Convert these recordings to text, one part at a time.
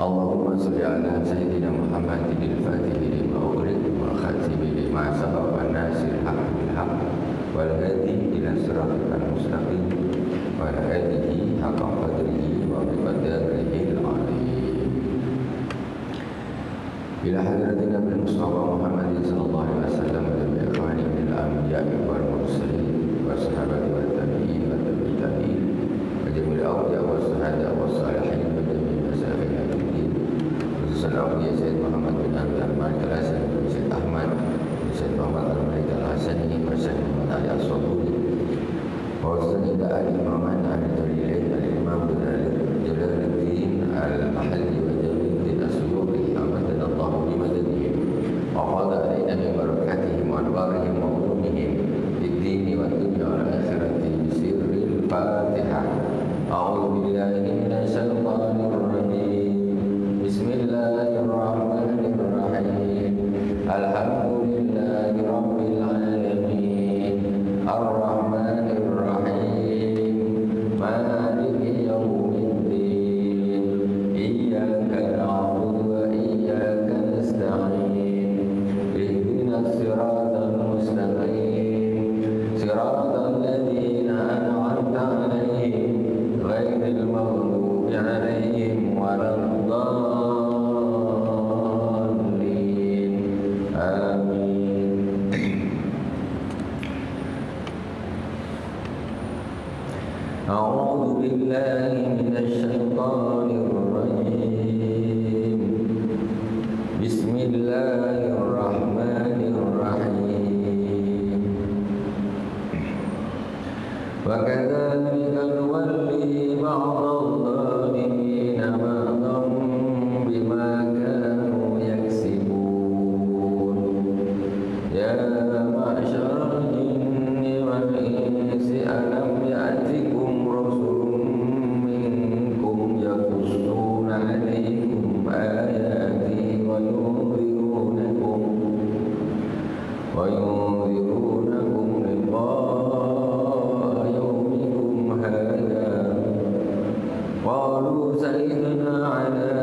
Allahumma salli ala sayyidina Muhammadin al-Fatih lima ughliq wal khatimi lima sabaqa nasir haqq bil haqq wal hadi ila siratal mustaqim wa ala alihi haqqa qadrihi wa miqdarihi al-'azim. Ila hadratina bil Mustafa Muhammadin sallallahu alaihi wasallam wa bi ikhwani min al-anbiya'i wal mursalin wa sahabati wa tabi'in wa tabi'in wa jamil awliya wa suhada wa salihin wa jamil masyayikh al-din. Assalamualaikum Sayyid Muhammad bin Abdul Rahman Al-Hasan, Sayyid Ahmad, Sayyid Muhammad Al-Malik Al-Hasani, Sayyid Muhammad Ali As-Sabuni, wa Sayyid Ali Muhammad Al-Jalalain Al-Imam Jalaluddin Al-Mahalli wa Jalaluddin As-Suyuti amadallahu bi madadihim wa qala alaina min barakatihim wa anwarihim wa ulumihim fid-din wa dunya wal akhirati bi sirril Fatihah. A'udzu billahi minasy syaithanir rajim. Bismillahirrahmanirrahim. Alhamdulillahi rabbil alamin. Ar-Rahmanir Rahim. Maliki yaumiddin. Iyyaka na'budu wa iyyaka nasta'in. Ihdinas siratal mustaqim. Siratal ladzina an'amta 'alaihim ghairil maghdubi 'alaihim waladdallin. A'udzu billahi minasy syaithanir rajim. Bismillahirrahmanirrahim. Wa kadzalika nuwalli ba'dadh-dhalimina ba'dhan bima kanu yaksibun. Ya ma'syaral jinni wal insi alam ya'tikum rasulun minkum yaqussuna 'alaikum ayati wa yunzirunakum liqa'a yawmikum hadha. Qalu sayyidina 'ala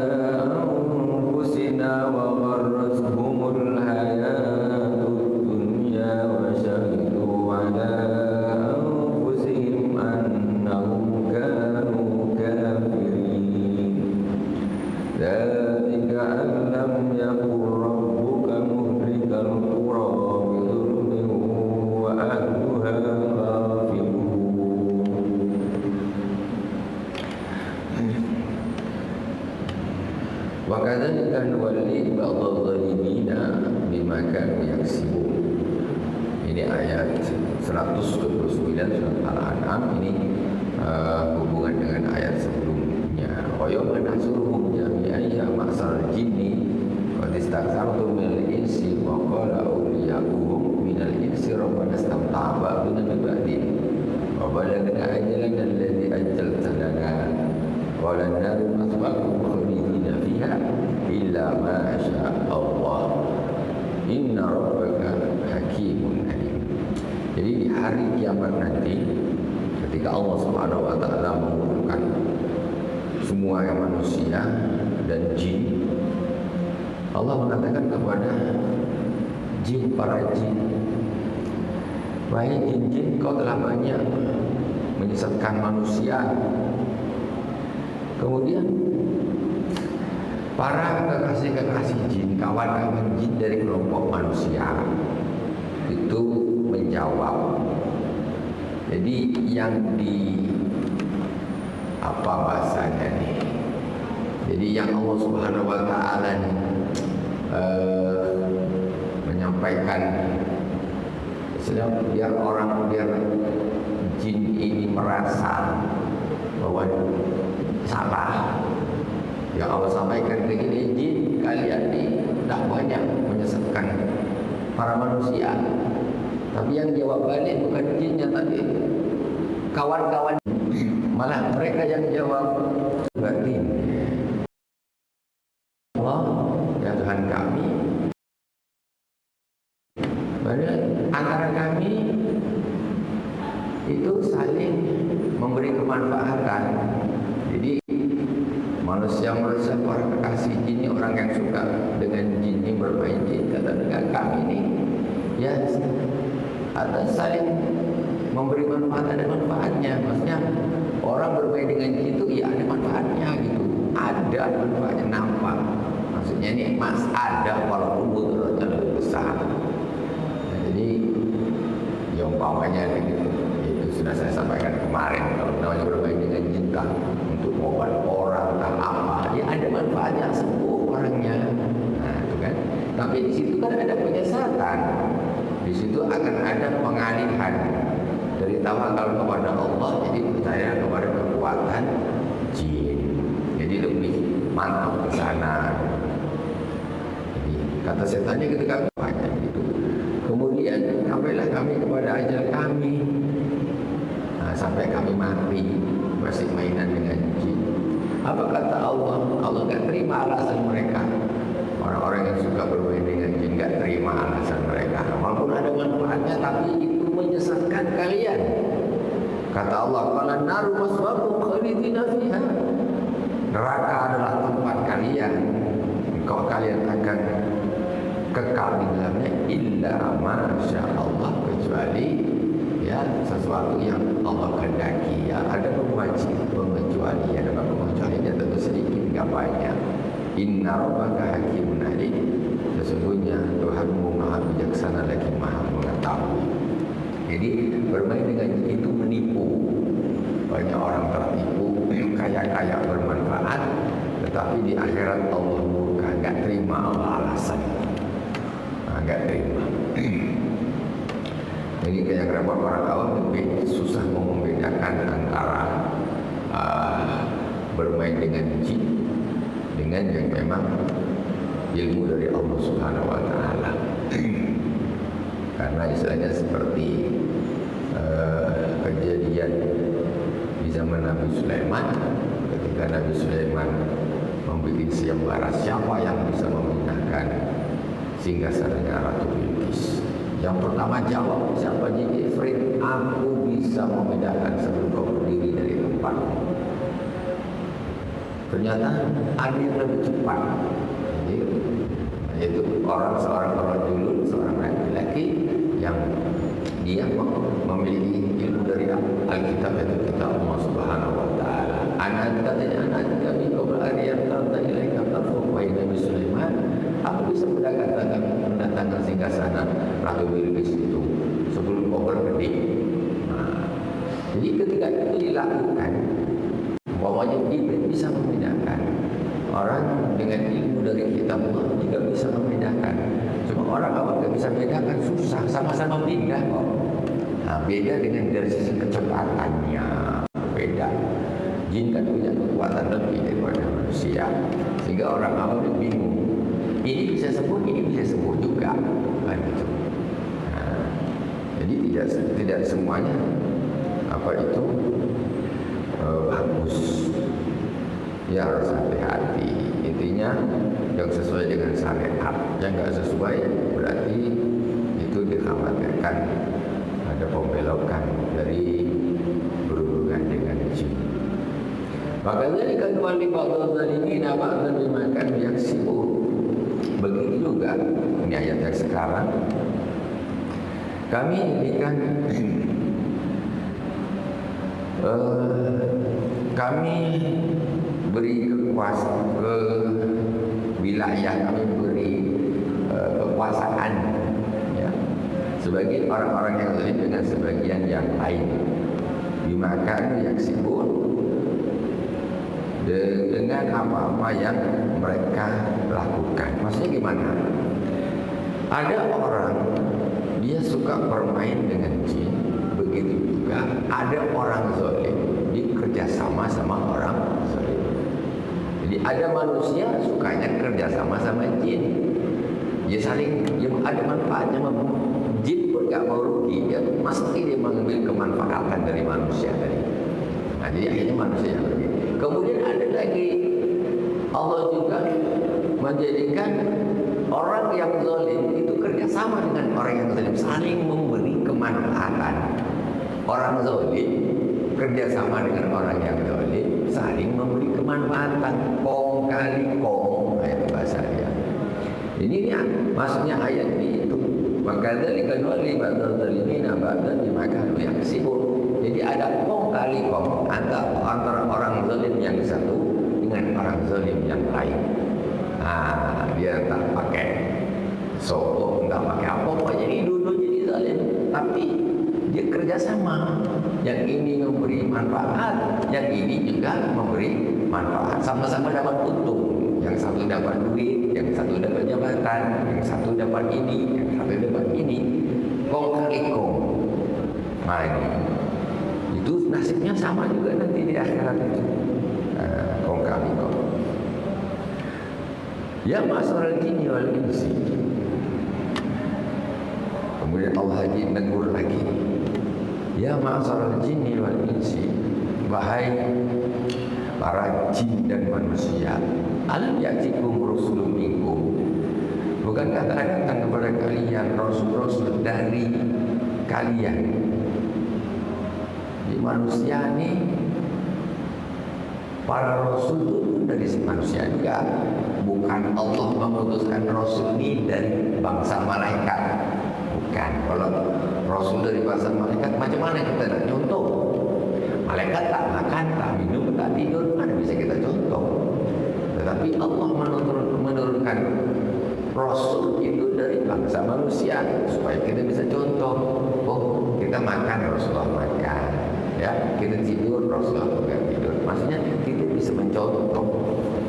anfusina wa gharratuhumul hayatud dunya wa shahidu 'ala anfusihim annahum kanu kafirin. Dzalika an lam yakun rabbuka muhlikal qura bi dhulmin wa ahluha ghafilun. Wa kadzalika nuwalli ba'dadh-dhalimina bima kanu yaksibun. Ini ayat 129 surat Al-An'am. Ini hubungan dengan ayat sebelumnya. Wa yawma nahsyuruhum jami'an ya ma'syaral jinni qad istakthartum minal insi wa qala awliya'uhum minal insi rabbana istamta'a ba'duna bi ba'din wa balaghna ajalana alladhi ajjalta lana wa lan naru maswaakum khalidina fiha illa ma syaa Allah inna rabbaka hakimun alim. Jadi di hari kiamat nanti, ketika Allah Subhanahu wa taala mengumpulkan semua manusia dan jin, Allah mengatakan kepada jin, para jin, wahai jin-jin, kau telah banyak menyesatkan manusia. Kemudian para kekasih-kekasih jin, kawan-kawan jin dari kelompok manusia itu menjawab. Jadi yang di apa bahasanya nih? Jadi yang Allah Subhanahu wa taala nih menyampaikan biar jin ini merasa bahwa salah. Yang Allah sampaikan begini, jin kalian ini dah banyak menyesatkan para manusia. Tapi yang jawab balik bukan jinnya tadi, kawan-kawan, malah mereka yang jawab batin. Allah ya Tuhan kami, padahal antara kami itu saling memberi kemanfaatan. Jadi manusia para kekasih jin ini, orang yang suka dengan jin ini, bermain jin, kata dengan kami ini, ya ada saling memberi manfaat, ada manfaatnya. Maksudnya orang bermain dengan jin itu ya ada manfaatnya gitu, ada manfaatnya, nampak. Maksudnya ini mas ada walaupun mudaratnya lebih besar. Nah, jadi ya umpamanya gitu, itu sudah saya sampaikan kemarin, kalau namanya bermain dengan jin untuk obat orang tak apa, ya ada manfaatnya, sembuh orangnya. Nah itu kan. Tapi di situ kan ada penyesatan, di situ akan ada pengalihan dari tawakal kepada Allah jadi percaya kepada kekuatan jin, jadi lebih mantap ke sana. Jadi kata setannya ketika banyak gitu. Kemudian sampailah kami kepada ajal kami. Nah, sampai kami mati masih mainan dengan jin. Apa kata Allah? Allah enggak terima alasan mereka. Orang-orang yang suka bermain dengan jin enggak terima alasan mereka. Walaupun ada manfaatnya, tapi itu menyesatkan kalian. Kata Allah, "Qala naru maswaakum khalidina fiha." Neraka adalah tempat kalian. Engkau kalian akan kekal di dalamnya illa masya Allah, kecuali ya sesuatu yang Allah kehendaki. Ya ada pengecualian, ada pengecualiannya tentu sedikit, enggak banyak. Inna rabbaka hakimun alim. Sesungguhnya Tuhanmu maha bijaksana lagi maha mengetahui. Jadi bermain dengan itu menipu. Banyak orang tertipu, kaya-kaya bermanfaat, tetapi di akhirat Allah murka, enggak terima Allah alasan. Enggak terima. Jadi kayak repot orang awam lebih susah membedakan antara bermain dengan jin dengan yang memang ilmu dari Allah Subhanahu wa taala. Karena istilahnya seperti kejadian di zaman Nabi Sulaiman, ketika Nabi Sulaiman membuat sayembara siapa yang bisa memindahkan singgasananya Ratu Bilqis. Yang pertama jawab, siapa Jin Ifrit? Aku bisa memindahkan sebelum kau berdiri dari tempatmu. Ternyata ada yang lebih cepat. Jadi, yaitu seorang rajulun, seorang laki-laki yang dia memiliki ilmu dari Alkitab, yaitu kitab Allah Subhanahu wa taala. Anak kami qabla an yartadda ilaika tarfuq wa Nabi Sulaiman, aku bisa mendatangkan singgasana Ratu Bilqis itu sebelum kau berdiri. Nah, jadi ketika itu dilakukan, bahwanya Jibril bisa membedakan. Orang dengan ilmu dari kitab Allah juga bisa membedakan. Cuma orang awam tidak bisa membedakan, susah, sama-sama pindah kok. Nah, beda dengan dari sisi kecepatannya, beda. Jin kan punya kekuatan lebih daripada manusia, sehingga orang awam bingung. Ini bisa sembuh, ini bisa sembuh juga, kan gitu. Nah, jadi tidak semuanya apa itu bagus. Ya harus hati-hati. Intinya yang sesuai dengan syariat, yang enggak sesuai berarti itu dikhawatirkan ada pembelokan dari berhubungan dengan jin. Maka dari kembali ba'dul zalimin ba'dan bimakan yang sibuk. Begitu juga ini ayat yang sekarang. Kami berikan kami beri kekuasaan ke wilayah, kami beri kekuasaan ya, sebagai orang-orang yang zalim dengan sebagian yang lain. Bimakan yang sibuk dengan apa-apa yang mereka lakukan. Maksudnya gimana? Ada orang dia suka bermain dengan jin, begitu juga ada orang zalim dia kerjasama sama orang zalim. Jadi ada manusia sukanya kerjasama sama jin, dia saling, dia ada manfaatnya. Jin pun gak mau rugi, dia pasti dia mengambil kemanfaatan dari manusia tadi. Nah, jadi akhirnya manusia yang rugi. Kemudian ada lagi, Allah juga menjadikan orang yang zalim itu kerjasama dengan orang yang zalim, saling memberi kemanfaatan. Orang zalim kerjasama dengan orang yang zalim, saling memberi kemanfaatan, kong kali kong, itu bahasa dia. Ini dia maksudnya ayat ini itu. Maka dari kenuali ba'dal zalimina ba'dal dimakan yang sibuk. Jadi ada kong kali kong antara orang zalim yang satu dengan orang zalim yang lain. Dia tak pakai sokong, tak pakai apa-apa, jadi duduk jadi zalim, tapi dia kerjasama. Yang ini memberi manfaat, yang ini juga memberi manfaat, sama-sama dapat untung. Yang satu dapat duit, yang satu dapat jabatan, yang satu dapat ini, yang satu dapat ini. Kong kali kong. Ini itu nasibnya sama juga nanti di akhirat itu. Kong kali kong. Ya ma'asyaral jinni wal insi. Kemudian Allah lagi menegur lagi. Ya ma'asyaral jinni wal insi. Wahai para jin dan manusia, alam ya'tikum rusulun minkum. Bukankah telah datang kepada kalian rasul-rasul dari kalian? Di manusia ini para rasul itu dari manusia juga. Bukan Allah mengutuskan rasul ini dari bangsa malaikat. Bukan. Kalau rasul dari bangsa malaikat, macam mana kita nak contoh? Malaikat tak makan, tak minum, tak tidur, mana bisa kita contoh? Tetapi Allah menurunkan rasul itu dari bangsa manusia supaya kita bisa contoh. Oh, kita makan, Rasulullah makan. Ya, kita tidur, Rasulullah juga tidur. Maksudnya kita bisa mencontoh.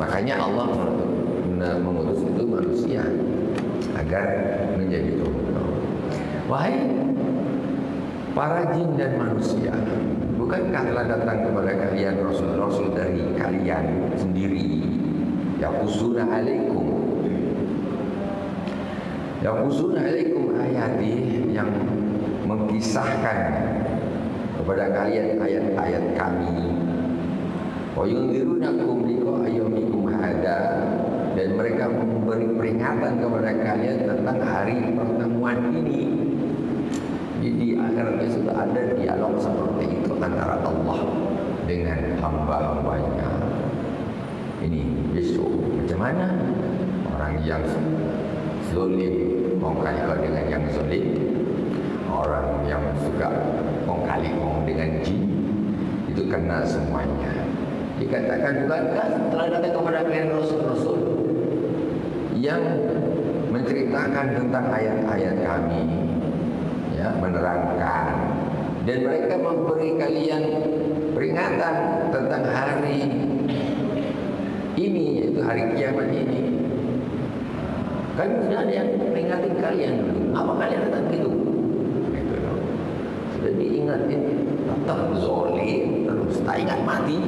Makanya Allah mengutus itu manusia agar menjadi contoh. Wahai para jin dan manusia, bukankah telah datang kepada kalian rasul-rasul dari kalian sendiri? Yaqusuna alaikum ayati, yang mengkisahkan kepada kalian ayat-ayat kami. Wa yunzirunakum liqa ayyamikum hada, dan mereka memberi peringatan kepada kalian tentang hari pertemuan ini. Di akhirat sudah ada dialog seperti itu antara Allah dengan hamba-hambanya. Ini besok macam mana orang yang zalim kong-kali-kong dengan yang zalim, orang yang suka kong-kali-kong dengan jin, itu kena semuanya. Dikatakan bukankah telah datang kepada kalian rasul-rasul yang menceritakan tentang ayat-ayat kami, ya, menerangkan, dan mereka memberi kalian peringatan tentang hari ini, yaitu hari kiamat ini. Kan sudah ada yang peringatin kalian dulu. Apa kalian datang gitu? Gitu loh. Sudah diingatin, tetap zalim, terus tak ingat mati.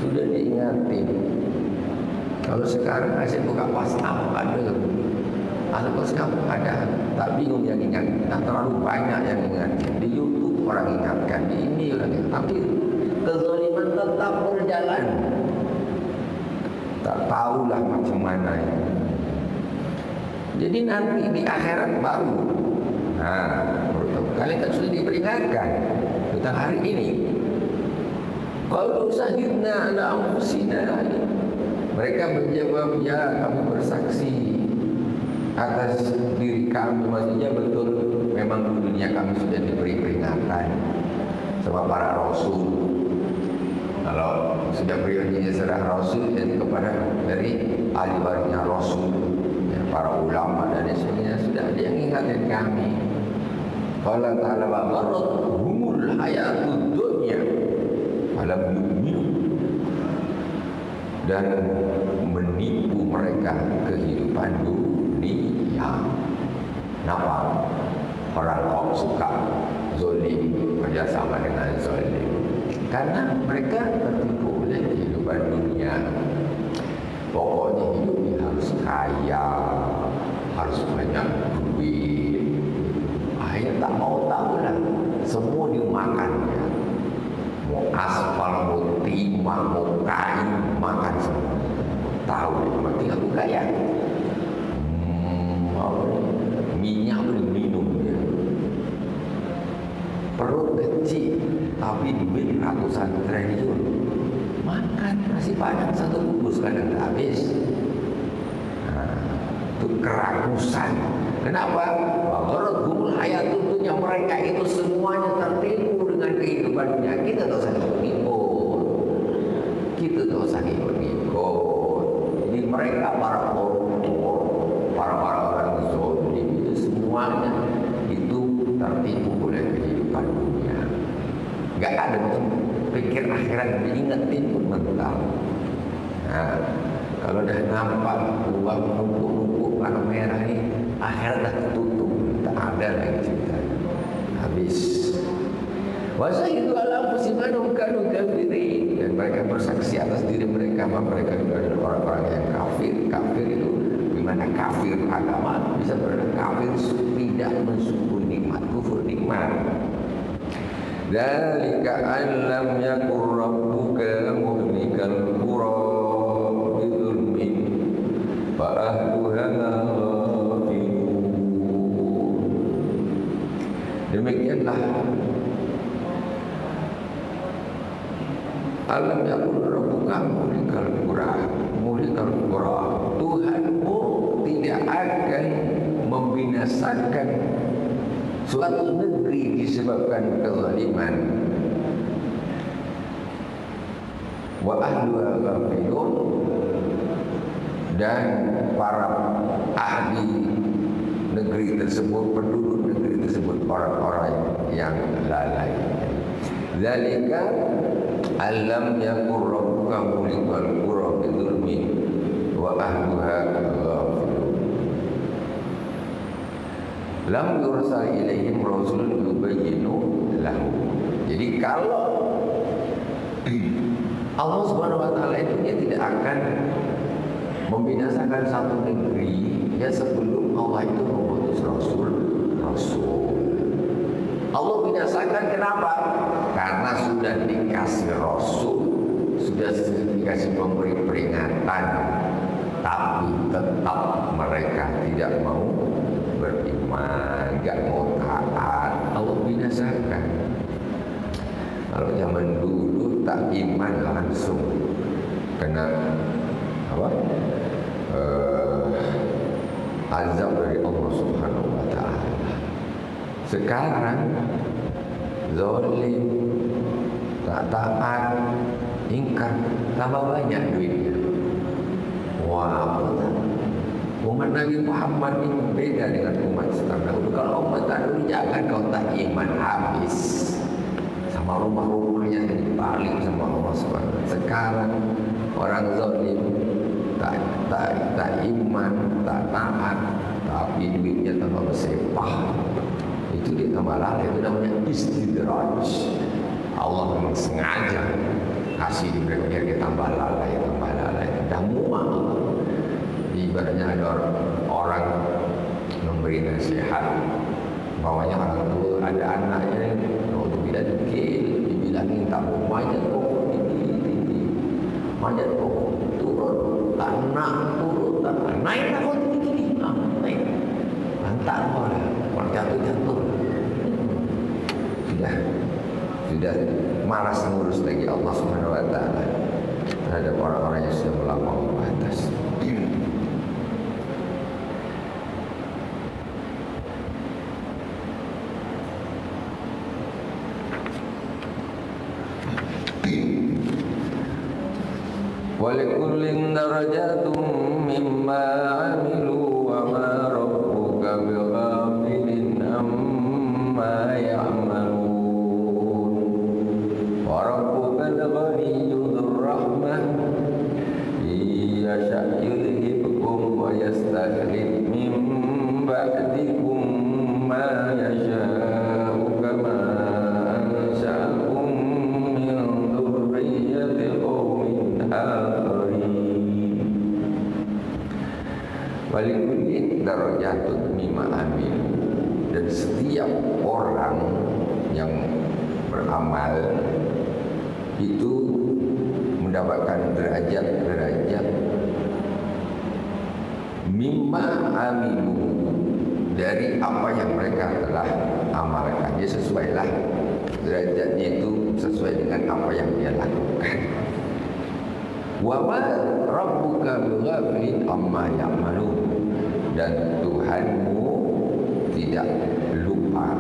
Sudah diingatin. Kalau sekarang saya buka WhatsApp ada, WhatsApp ada, tak bingung yang ingat. Tak terlalu banyak yang ingat. Di YouTube orang ingatkan, di ini orang ingatkan. Tapi kezaliman tetap berjalan. Tak tahulah macam mana ya. Jadi nanti di akhirat baru. Kalian kan sudah diperingatkan tentang hari ini. Qalu syahidna ala anfusina. Mereka menjawab, ya kami bersaksi atas diri kami. Maksudnya betul, memang di dunia kami sudah diberi peringatan sama para rasul. Kalau sudah beri serah rasul, jadi kepada dari ahli warisnya rasul, ya, para ulama dan sebagainya, sudah ada yang ingatkan kami. Qala ta'ala wa gharratuhumul hayatud dunya falam yu'minu, dan menipu mereka kehidupan dunia. Kenapa orang kok suka zalim, kerjasama dengan zalim? Karena mereka tertipu oleh kehidupan dunia. Pokoknya hidup ini harus kaya, harus banyak duit. Akhirnya tak mau tahu lah, semua dimakan ya. Mau aspal, mau timah, mau kain, makan semua. Tahu dia mati aku kaya. Minyak boleh minum dia. Perut kecil tapi duit ratusan triliun. Makan nasi padang satu bungkus kadang tak habis. Itu keragusan. Kenapa? Gharratuhumul hayatud dunya, mereka itu semuanya tertipu dengan kehidupan dunia. Kita tak usah ikut. Kita tak usah ikut. Jadi mereka para koruptor, para orang zalim itu semuanya itu tertipu oleh kehidupan dunia. Gak ada tuh pikir akhirat diingetin pun mental. Nah, kalau dah nampak uang numpuk-numpuk warna merah ini, akhirat dah tertutup, tak ada lagi cerita. Habis. Wasyahidu ala anfusihim kanu kafirin, dan mereka bersaksi atas diri mereka bahwa mereka juga adalah orang-orang yang kafir. Kafir itu gimana? Kafir agama bisa berarti kafir tidak mensyukuri nikmat, kufur nikmat. Dzalika an lam yakur rabbuka muhlikal qura bidzulmin fa ahluha ghafilun. Demikianlah alam yakun rabbuka muhlikal qura. Tuhanmu tidak akan membinasakan suatu negeri disebabkan kezaliman. Wa ahluha ghafilun, dan para ahli negeri tersebut, penduduk negeri tersebut, orang-orang yang lalai. Zalika alam yakur rabbuka muhlikal qura bidzulmin wa ahluha ghafilun. Lam yursal ilaihim rasulun yubayyinu lahu. Jadi kalau Allah Subhanahu wa taala itu dia tidak akan membinasakan satu negeri ya sebelum Allah itu mengutus rasul. Allah binasakan kenapa? Karena sudah dikasih rasul, sudah dikasih pemberi peringatan, tapi tetap mereka tidak mau beriman, gak mau taat. Allah binasakan. Kalau zaman dulu tak iman langsung kena apa? Azab dari Allah Subhanahu wa taala. Sekarang zalim, tak taat, ingkar, tambah banyak duitnya. Wah, umat Nabi Muhammad ini beda dengan umat terdahulu. Kalau umat terdahulu jangan kau tak iman habis, sama rumah-rumahnya dibalik sama Allah Subhanahu. Sekarang orang zalim tak iman, tak taat, tapi duitnya tambah bersepah. Itu dia tambah lalai. Itu namanya istidraj. Allah memang sengaja kasih di mereka biar dia tambah lalai. Dah muak. Ibaratnya ada orang memberi nasihat, bawahnya orang tua ada anaknya, waktu bila dikit dibilangin tak mau manjat pokok tinggi, manjat pokok turun tak nak, turun tak nak, naik tak kau tinggi, naik lantak orang jatuh. Sudah malas ngurus lagi Allah Subhanahu wa taala terhadap orang-orang yang sudah melampaui batas. Walikullin darajatum mimma amilu wa ma rabbuka bighafilin amma ya'malun. Wa rabbuka al-ghaniyyul rahmah yasha' yudhibkum wa yastakhlif min ba'dikum ma yasha'u kama ansha'akum min dhurriyyati qaumin akharin. Walikullin darajatun mimma amilu, dan setiap orang yang beramal itu mendapatkan derajat mimma amilu, dari apa yang mereka telah amalkan. Dia sesuailah derajatnya itu sesuai dengan apa yang dia lakukan. Wa ma rabbuka bighafilin amma ya'malun, dan Tuhanmu tidak lupa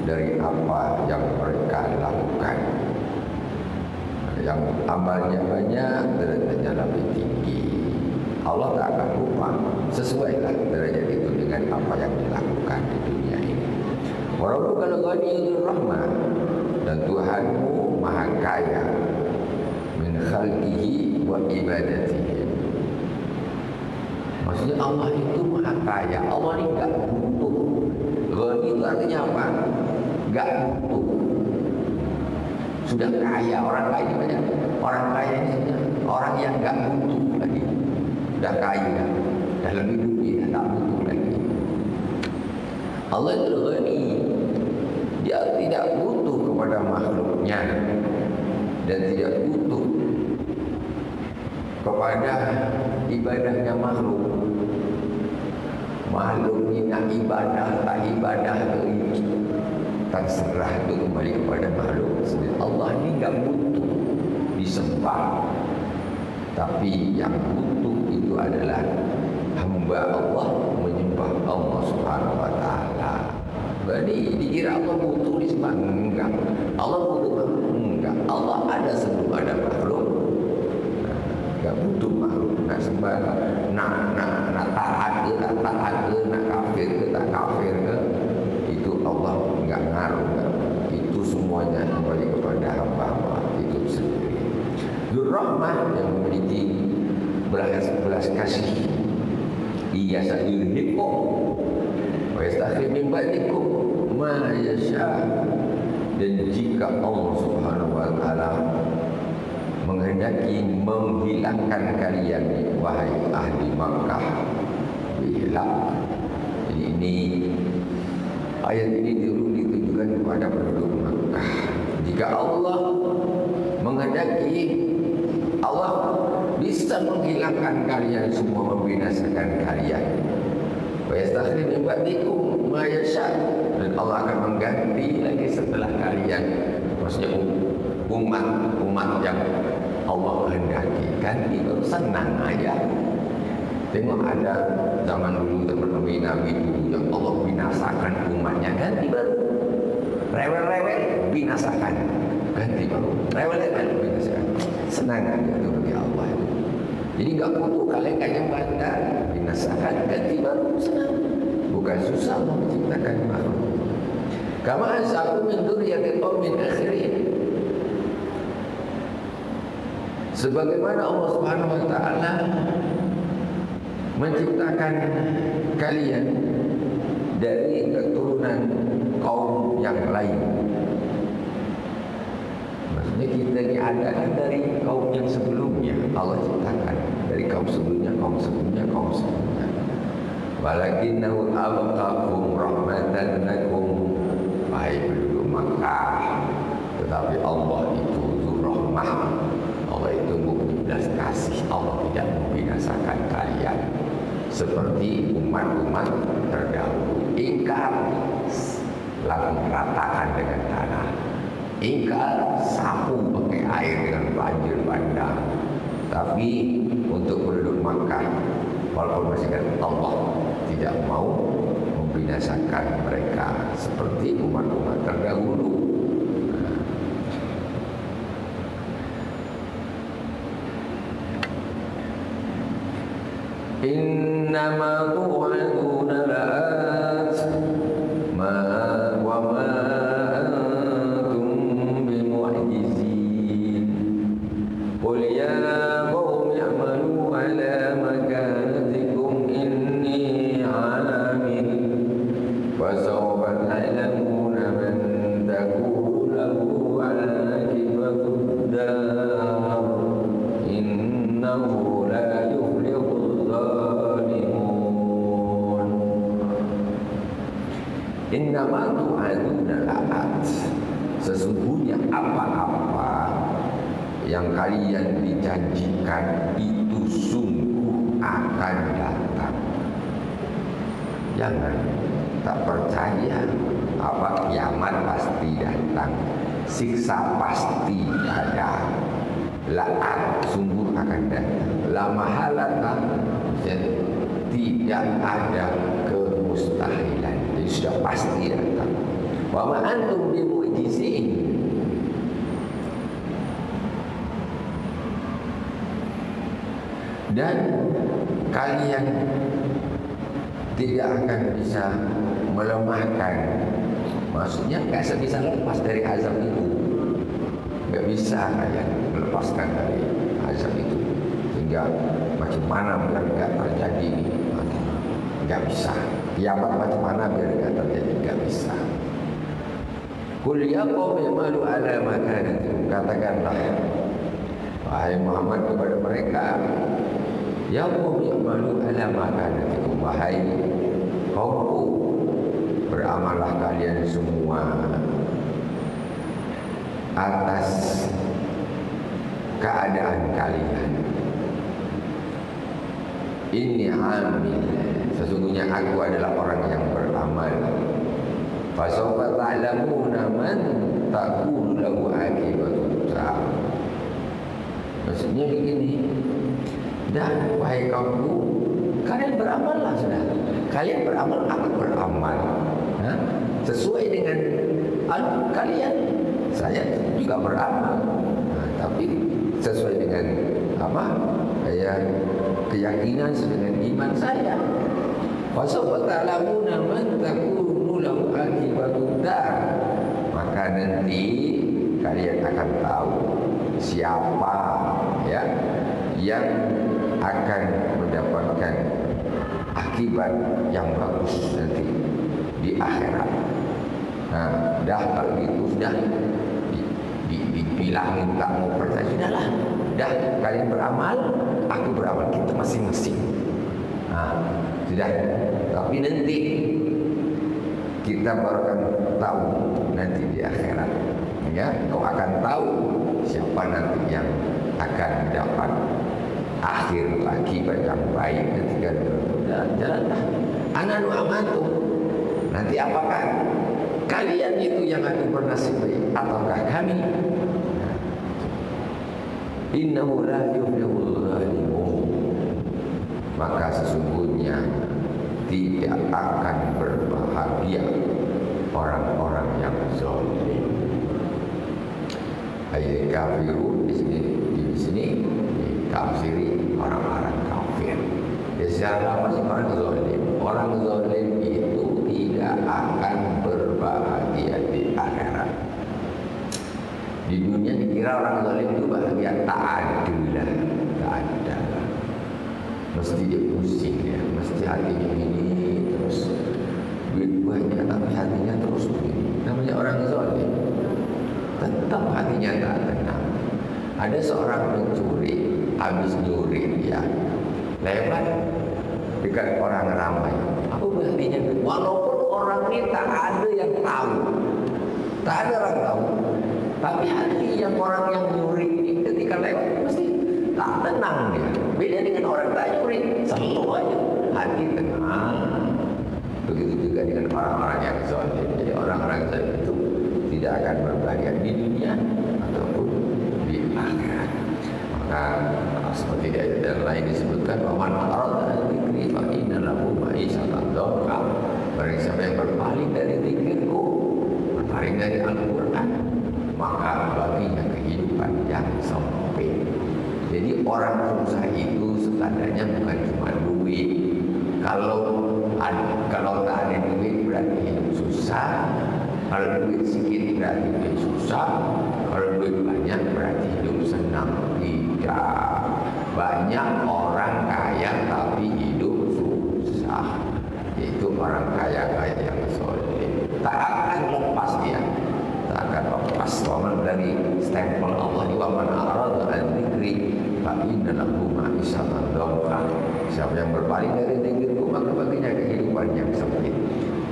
dari apa yang mereka lakukan. Yang amalnya banyak, derajatnya lebih tinggi. Allah tak akan lupa, sesuailah derajat itu dengan apa yang dilakukan di dunia ini. Wa rabbukal ghaniyyur rahmah, dan Tuhanmu maha kaya min khalqihi wa ibadatihi. Maksudnya Allah itu maha kaya. Allah ini enggak butuh. Ghani itu artinya apa? Enggak butuh. Sudah kaya. Orang kaya banyak. Orang kaya ini orang yang enggak butuh lagi. Sudah kaya, dah lebih dunia, tak butuh lagi. Allah itu ghani. Dia tidak butuh kepada makhluknya dan tidak butuh kepada ibadahnya makhluk. Makhluk ini nak ibadah, tak ibadah itu terserah, itu kembali kepada makhluk. Allah ini enggak butuh disembah, tapi yang butuh itu adalah hamba Allah menyembah Allah Subhanahu wa taala. Jadi dikira Allah butuh disembah? Enggak. Allah butuh? Enggak. Allah ada sebelum ada makhluk. Enggak butuh makhluk. Nak sembah, nak taat ke, tak taat ke, nak kafir ke, tak kafir ke, itu Allah enggak ngaruh. Itu semuanya kembali kepada hamba-hamba itu sendiri. Dzur Rahmah yang memiliki belas kasih. Ia sayuhibkum wa yastakhir min ba'dikum ma yasha. Dan jika Allah Subhanahu wa taala menghendaki menghilangkan kalian, wahai ahli Makkah, bila ini ayat ini ditujukan kepada penduduk Makkah. Jika Allah menghendaki, Allah bisa menghilangkan kalian semua, membinasakan kalian. Wa yastakhlif min ba'dikum ma yasha, dan Allah akan mengganti lagi setelah kalian. Maksudnya umat yang Allah kehendaki ganti, baru senang aja. Tengok ada zaman dulu teman-teman Nabi dulu yang Allah binasakan umatnya, ganti baru. Rewel-rewel binasakan, ganti baru. Rewel-rewel binasakan. Senang aja itu bagi Allah. Jadi enggak butuh kalian yang bandar, binasakan, ganti baru, senang. Bukan susah menciptakan makhluk. Kama ansaku min dzurriyyati qaumin akhirin. Sebagaimana Allah Subhanahu wa taala menciptakan kalian dari keturunan kaum yang lain. Maksudnya kita ini ada dari kaum yang sebelumnya. Allah ciptakan dari kaum sebelumnya, kaum sebelumnya, kaum sebelumnya. Walakinnahu abqakum rahmatan lakum, wahai penduduk Makkah. Tetapi Allah itu Dzur Rahmah. Allah itu belas kasih. Allah tidak membinasakan kalian seperti umat-umat terdahulu. Ingkar, lalu ratakan dengan tanah. Ingkar, sapu pakai air dengan banjir bandang. Tapi untuk penduduk Makkah, walaupun masih kan Allah tidak mau membinasakan mereka seperti umat-umat terdahulu. Innama tu'aduna la'at wa ma antum bimu'jizin. Qul ya qaumi i'malu ala makanatikum inni 'amil wa sawfa ta'lamuna man takunu lahu 'aqibatud dar. Innahu la yuflihu zalimun. Innama tu'aduna la'at, sesungguhnya apa-apa yang kalian dijanjikan itu sungguh akan datang. Jangan tak percaya apa kiamat pasti datang, siksa pasti ada, la'at sungguh akan datang, la mahalata, tidak ada kemustahilan, jadi sudah pasti datang. Wa ma antum bimu'jizin, dan kalian tidak akan bisa melemahkan, maksudnya nggak bisa lepas dari azab itu, nggak bisa kalian melepaskan dari azab itu, sehingga macam mana biar nggak terjadi, nggak bisa. Kiamat macam mana biar nggak terjadi, nggak bisa. Qul ya qaumi malu ala makanatikum, katakanlah wahai Muhammad kepada mereka, ya qaumi malu ala makanatikum, wahai kaumku, beramallah kalian semua atas keadaan kalian. Ini amil, sesungguhnya aku adalah orang yang beramal. Fasawfa ta'lamuna man takunu lahu akibatut dar. Maksudnya begini, dan wahai kaumku, kalian beramallah sudah. Kalian beramal, aku beramal. Sesuai dengan kalian, saya juga beramal. Tapi sesuai dengan apa? Keyakinan dengan iman saya. Fasawfa ta'lamuna man takunu lahu akibatut dar. Maka nanti kalian akan tahu siapa ya yang akan mendapatkan akibat yang bagus nanti di akhirat. Nah, dah kalau itu sudah dibilangin tak mau percaya, sudahlah. Dah kalian beramal, aku beramal, kita masing-masing. Nah, sudah. Tapi nanti kita baru akan tahu nanti di akhirat. Ya, kau akan tahu siapa nanti yang akan dapat akhir lagi yang baik ketika jalanlah. Ananu amatu. Nanti apakah kalian itu yang akan bernasib baik ataukah kami? Innahu la yuflihul zalimun. Maka sesungguhnya tidak akan berbahagia orang-orang yang zalim. Ayat kafirun di sini ditafsiri orang-orang kafir. Secara apa sih orang zalim? Orang zalim itu tidak akan berbahagia di akhirat. Di dunia dikira orang zalim itu bahagia, tak ada. Mesti dia pusing ya, mesti hatinya ini terus duit banyak tapi hatinya terus begini. Namanya orang zalim, tetap hatinya tak tenang. Ada seorang pencuri, habis nyuri dia lewat dekat orang ramai. Apa berartinya? Walaupun orang ini tak ada yang tahu, tak ada orang tahu, tapi hati yang orang yang nyuri ini ketika lewat mesti tak tenang dia. Beda dengan orang tak nyuri, selalu aja hati tenang. Begitu juga dengan orang-orang yang zalim. Jadi orang-orang zalim itu tidak akan berbahagia di dunia ataupun di akhirat. Maka seperti di ayat yang lain disebutkan, waman arada dzikri fa inna lahu ma'isyatan dhanka. Barang siapa yang berpaling dari zikirku, berpaling dari Al-Quran, maka baginya kehidupan yang sempit. Jadi orang susah itu standarnya bukan cuma duit. Kalau tak ada duit berarti hidup susah. Kalau duit sedikit berarti hidup susah. Kalau duit banyak berarti hidup senang. Tidak. Banyak orang kaya tapi hidup susah. Itu orang kaya yang zalim. Tak akan lepas dia. Tak akan lepas. Waman dari stempel Allah di waman arada an dzikri fa inna lahu ma'isyatan dhanka. Siapa yang berpaling dari zikirku maka baginya kehidupan yang sempit.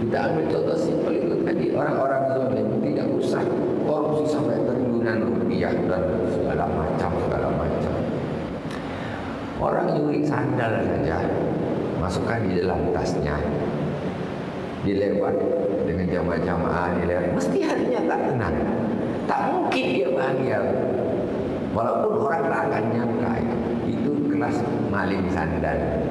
Kita ambil contoh simpel itu tadi, orang-orang zalim tidak usah korupsi sampai triliunan rupiah dan segala macam. Orang nyuri sandal saja, masukkan di dalam tasnya. dilewat dengan jamaah-jamaah dilewat, mesti hatinya tak tenang. Tak mungkin dia bahagia. Walaupun orang tak akan nyangka itu kelas maling sandal,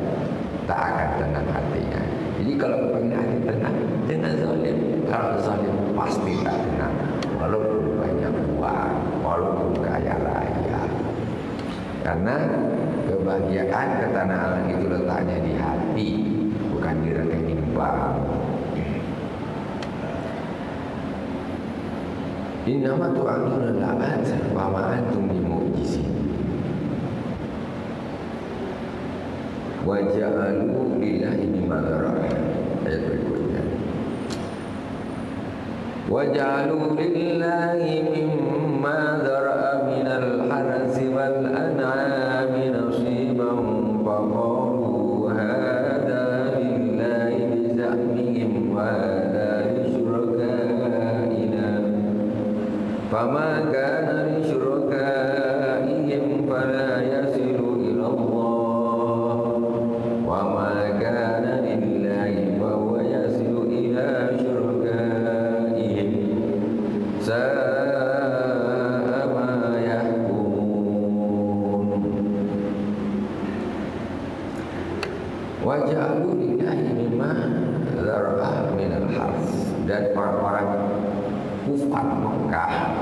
tak akan tenang hatinya. Jadi kalau pengen hati tenang, jangan zalim. Kalau zalim pasti tak tenang. Walaupun banyak uang, walaupun kaya raya. Karena kebahagiaan kata Allah itu letaknya di hati, bukan di rekening bank. Innama tu'aduna la'at wa ma antum bimu'jizin. Wa ja'alu lillahi mimma dzara'a. Ayat berikutnya. Wa ja'alu lillahi mimma dzara'a minal harsi wal an'ami nasiban faqalu hadha lillahi bizamihim wa hadha li syurakaina fama kana li syurakaihim fala yasilu ila Allah wa ma kana lillahi fa huwa yasilu ila syurakaihim sa'a ma yahkumun. Wa ja'alu lillahi mimma dzara'a minal harth, dan orang-orang kufar Mekah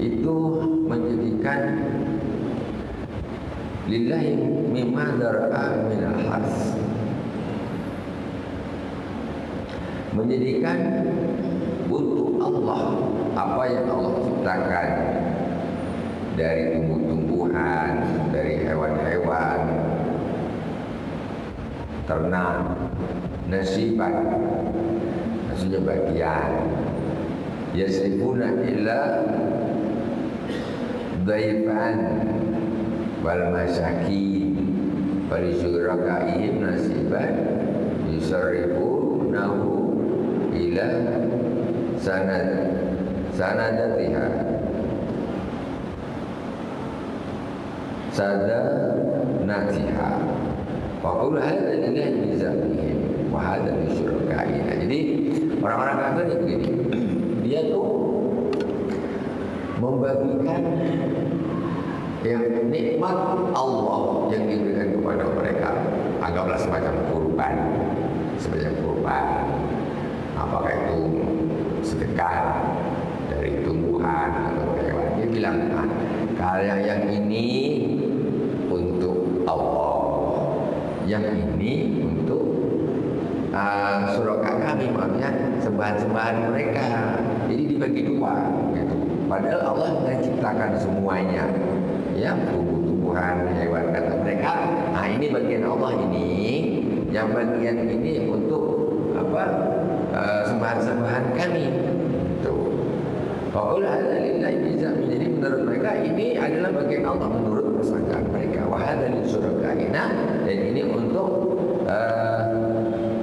itu menjadikan lillahi mimma dzara'a minal harth, menjadikan untuk Allah apa yang Allah ciptakan dari tumbuh-tumbuhan, dari hewan-hewan, ternak, nasiban, maksudnya bagian. Yasrifuna illa dhaifan wal masakin wal syurakaihim nasiban yusarrifunahu ila sanadatiha sadanatiha wa qul hadza lillahi bizamihim wa hadza li syurakaina. Jadi orang-orang kafir itu begini, dia tuh membagikan yang nikmat Allah yang diberikan kepada mereka, anggaplah semacam kurban, apakah itu sedekah dari tumbuhan atau hewan. Dia bilang, karya yang ini untuk Allah, yang ini untuk suraka kami, maksudnya sembahan-sembahan mereka. Jadi dibagi dua gitu. Padahal Allah menciptakan semuanya, ya, tumbuhan, hewan, kata mereka, nah ini bagian Allah ini, yang bagian ini untuk apa, sembahan-sembahan kami. Tuh. Faqul hadza lillahi bizami. Jadi menurut mereka ini adalah bagian Allah menurut persangkaan mereka. Wa hadza li syurakaina, dan ini untuk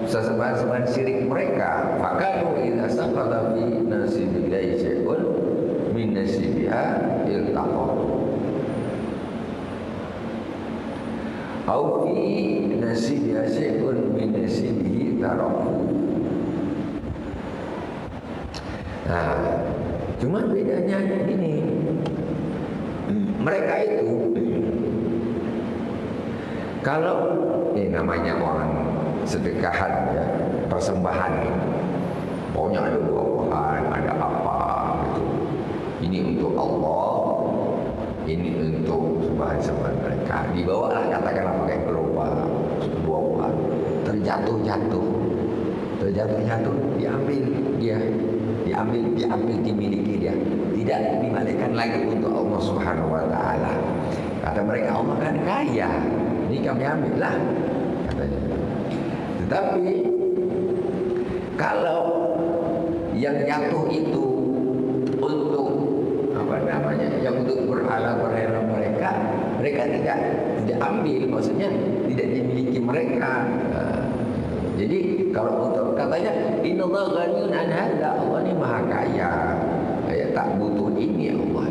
sesembahan-sembahan syirik mereka. Maka idza saqata fi nasibillahi syai'un min nasibiha iltaqaw au fi nasibiha syai'un min nasibihi taraku. Nah, cuma bedanya ini, mereka itu kalau ini namanya orang sedekahan, ya, persembahan, pokoknya ada buah-buahan, ada apa gitu. Ini untuk Allah, ini untuk sembahan-sembahan mereka. Dibawalah katakanlah pakai gerobak, buah-buahan, terjatuh, diambil dia, diambil dimiliki dia, tidak dibalikkan lagi untuk Allah Subhanahu wa taala. Kata mereka, Allah kan kaya, ini kami ambillah, katanya. Tetapi kalau yang jatuh itu untuk apa namanya, yang untuk berhala mereka tidak ambil, maksudnya tidak dimiliki mereka. Jadi kalau untuk katanya innallaha ghaniyun 'an hadza, Allah ini maha kaya, ya, tak butuh ini Allah.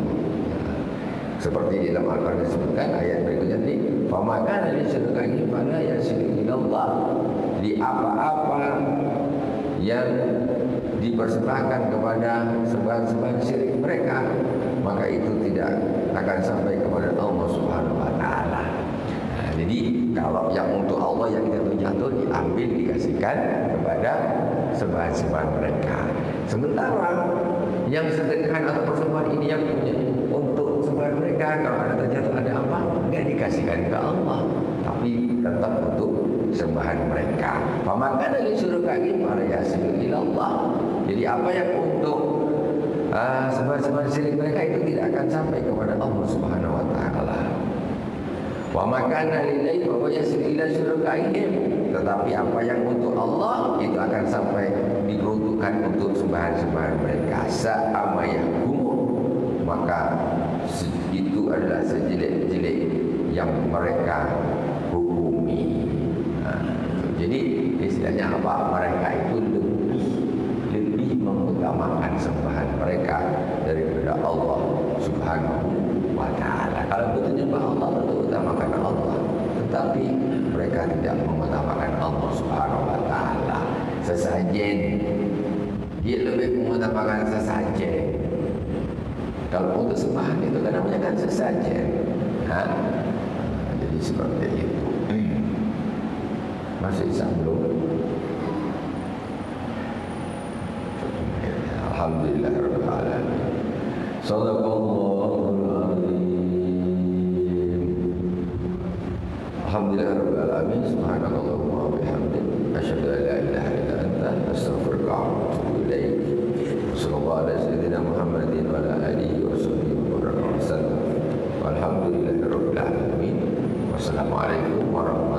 Seperti di dalam Al-Qur'an disebutkan ayat berikutnya ini, Pemakan dari syirkahi pada yasilu ilallah. Di apa-apa yang dipersembahkan kepada sembahan-sembahan syirik mereka, maka itu tidak akan sampai kepada Allah Subhanahu wa taala. Nah, jadi kalau yang untuk Allah yang jatuh-jatuh diambil dikasihkan kepada sembahan-sembahan mereka. Sementara yang sedekah atau persembahan ini yang punya untuk sembahan mereka, kalau ada terjatuh ada apa, enggak dikasihkan ke Allah, tapi tetap untuk sembahan mereka. Pemakan dari syirkahi pada yasilu ilallah. Jadi apa yang untuk sembahan-sembahan syirik mereka itu tidak akan sampai kepada Allah Subhanahu wa taala. Wa makana lillahi wa yasilu ila syirkahihim. Tetapi apa yang untuk Allah itu akan sampai diperuntukkan untuk sembahan-sembahan mereka. Sa'ama yahkum, maka itu adalah sejelek-jelek yang mereka hukumi. Jadi istilahnya apa? Mereka itu lebih mengutamakan sembahan mereka daripada Allah Subhanahu wa taala. Kalau betul nyembah Allah, betul utamakan Allah. Tetapi mereka tidak mengutamakan Allah Subhanahu wa taala. Sesajen, dia lebih mengutamakan sesajen. Kalau untuk sembahan itu kan namanya kan sesajen. Jadi seperti itu. Masih belum? Alhamdulillahirabbil alamin. Shadaqallahul azim. Alhamdulillahirabbil alamin. Subhanakallahumma wa bihamdika asyhadu an la ilaha illa anta astaghfiruka wa atubu ilaik. Sallallahu alaihi sayyidina Muhammadin wa ala alihi wa sahbihi wa sallam. Walhamdulillahirabbil alamin. Wassalamualaikum warahmatullahi wabarakatuh.